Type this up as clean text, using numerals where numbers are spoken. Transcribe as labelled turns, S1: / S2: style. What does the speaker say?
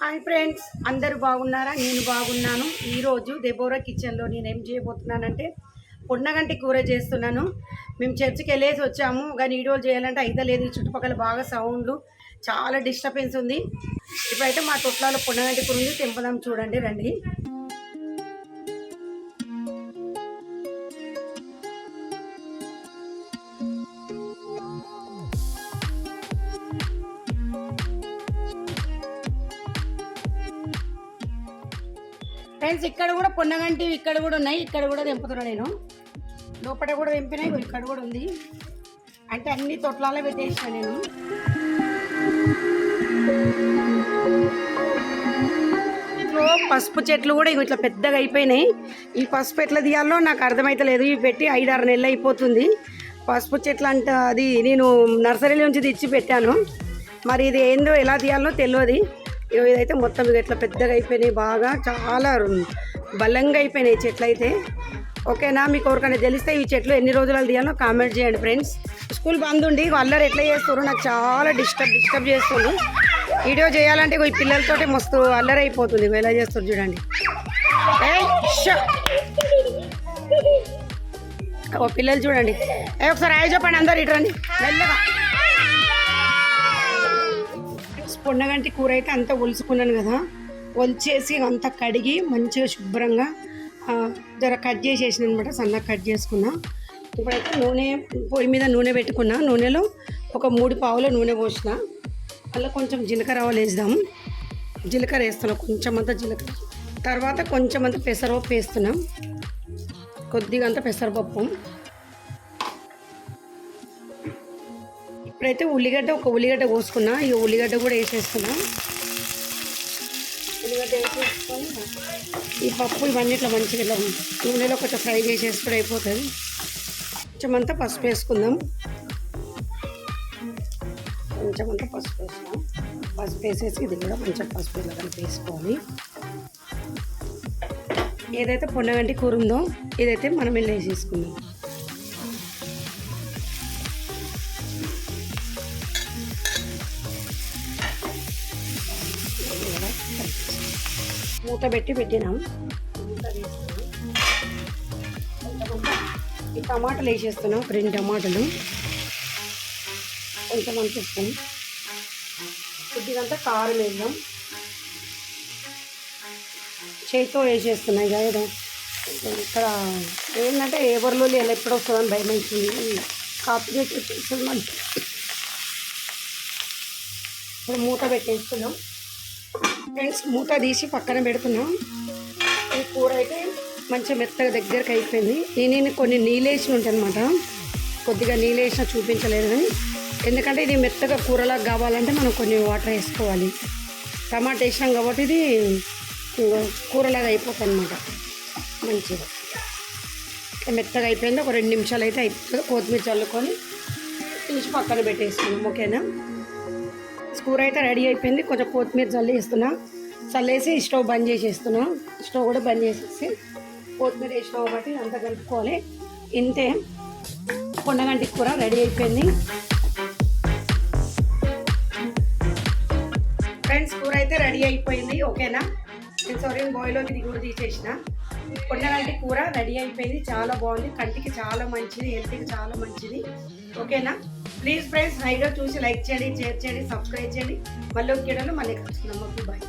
S1: Hi friends, అందరూ బాగున్నారా? నేను బాగున్నాను. ఈరోజు దెబోరా కిచెన్లో నేను ఏం చేయబోతున్నానంటే పొన్నగంటి కూర చేస్తున్నాను. మేము చర్చికి వెళ్ళేసి వచ్చాము, కానీ వీడియోలు చేయాలంటే అయితే లేదు. చుట్టుపక్కల బాగా సౌండ్లు, చాలా డిస్టర్బెన్స్ ఉంది. ఇప్పుడైతే మా తొట్లాలో పొన్నగంటి కూర ఉంది, తెంపదాం. చూడండి, రండి. ఫ్రెండ్స్, ఇక్కడ కూడా పొన్నగంటి ఇక్కడ కూడా ఉన్నాయి. ఇక్కడ కూడా తెంపుతున్నా నేను. లోపల కూడా తెంపినాయి, ఇక్కడ కూడా ఉంది. అంటే అన్ని తొట్లాలే పెట్టేసిన నేను. ఇంట్లో పసుపు చెట్లు కూడా ఇట్లా పెద్దగా అయిపోయినాయి. ఈ పసుపు ఎట్లా తీయాలో నాకు అర్థమైతలేదు. ఇవి పెట్టి 5-6 నెలలు అయిపోతుంది. పసుపు చెట్లు అంటే అది నేను నర్సరీలో నుంచి తెచ్చి పెట్టాను. మరి ఇది ఏందో ఎలా తీయాలో తెలియదు. ఇదైతే మొత్తం ఇట్లా పెద్దగా అయిపోయినాయి, బాగా చాలా బలంగా అయిపోయినాయి చెట్లు అయితే. ఓకేనా? మీకు ఎవరికైనా తెలిస్తే ఈ చెట్లు ఎన్ని రోజులు తీయాలో కామెంట్ చేయండి ఫ్రెండ్స్. స్కూల్ బంద్ ఉండి అల్లరి ఎట్లా చేస్తారు, నాకు చాలా డిస్టర్బ్ చేస్తుంది. వీడియో చేయాలంటే ఈ పిల్లలతోటి మస్తు అల్లరి అయిపోతుంది. ఎలా చేస్తారు చూడండి. ఓ పిల్లలు చూడండి. ఒకసారి హాయ్ చెప్పండి అందరు. ఇటు రండి మెల్లగా. పొన్నగంటి కూర అయితే అంతా ఒలుచుకున్నాను కదా, ఒలిచేసి అంతా కడిగి మంచిగా శుభ్రంగా జర కట్ చేసేసిన అనమాట. సన్నగా కట్ చేసుకున్నా. ఇప్పుడైతే పొయ్యి మీద నూనె పెట్టుకున్నా. నూనెలో ఒక 3 పావుల నూనె పోసిన. అలా కొంచెం జీలకర్ర ఆవాలు వేద్దాం. జీలకర్ర వేస్తున్నాం, కొంచెం అంతా జీలకర్ర. తర్వాత కొంచెం అంతా పెసరపప్పు వేస్తున్నాం, కొద్దిగా అంతా పెసరపప్పు. ఇప్పుడైతే ఒక ఉల్లిగడ్డ కోసుకున్నా. ఈ ఉల్లిగడ్డ కూడా వేసేస్తున్నా. ఉల్లిగడ్డ వేసేసుకొని ఈ పప్పు ఇవన్నీ ఇట్లా మంచిగా ఇట్లా నూనెలో కొంచెం ఫ్రై చేసేసుకుంటే అయిపోతుంది. కొంచెం అంతా పసుపు వేసుకుందాం. కొంచెం అంతా పసుపు వేసుకుందాం. పసుపు వేసేసి ఇది కూడా కొంచెం పసుపు ఇలా కలిపి వేసుకోవాలి. ఏదైతే పొన్నగంటి కూర ఉందో ఇదైతే మనం ఇలా వేసేసుకుందాం. మూత పెట్టినాం. ఈ టమాటాలు వేసేస్తున్నాం, 2 టమాటాలు. కొంచెం అంత ఉప్పు, కొద్దిగంతా కారం వేద్దాం. చేతితో వేసేస్తున్నాయి కదా. ఇక్కడ ఏంటంటే ఎవరిలో లేదు, ఎప్పుడు వస్తుందని భయం అవుతుంది. కాపీ చేసేస్తున్నాం. ఇప్పుడు మూత పెట్టేస్తున్నాం ఫ్రెండ్స్. మూత తీసి పక్కన పెడుతున్నాం. ఈ కూర అయితే మంచిగా మెత్తగా దగ్గరకు అయిపోయింది. నేను కొన్ని నీళ్ళు వేసి ఉంటాను అనమాట. కొద్దిగా నీళ్ళు వేసినా చూపించలేదు, కానీ ఎందుకంటే ఇది మెత్తగా కూరలాగా కావాలంటే మనం కొన్ని వాటర్ వేసుకోవాలి. టమాటా వేసినాం కాబట్టి ఇది కూరలాగా అయిపోతుంది అనమాట. మంచిగా మెత్తగా అయిపోయింది. ఒక 2 నిమిషాలు అయితే అయిపోతుంది. కొత్తిమీర చల్లుకొని తీసి పక్కన పెట్టేస్తున్నాం. ఓకేనా? కూర అయితే రెడీ అయిపోయింది. కొంచెం కొత్తిమీర చల్లేసి స్టవ్ బంద్ చేసేస్తున్నా. స్టవ్ కూడా బంద్ చేసేసి కొత్తిమీర వేసినావు కాబట్టి అంతా కలుపుకోవాలి. ఇంతే, పొన్నగంటి కూర రెడీ అయిపోయింది ఫ్రెండ్స్. కూర అయితే రెడీ అయిపోయింది. ఓకేనా? నేను బాయిలోకి ఇది కూడా తీసేసిన. పొన్నగంటి కూర రెడీ అయిపోయింది. చాలా బాగుంది, కంటికి చాలా మంచిది, హెల్త్కి చాలా మంచిది. ఓకేనా? ప్లీజ్ ఫ్రెండ్స్, వీడియో చూసి లైక్ చేయండి, షేర్ చేయండి, సబ్స్క్రైబ్ చేయండి. మళ్ళీ ఒక వీడియోలో మళ్ళీ కలుసుకుందాం. Okay, bye.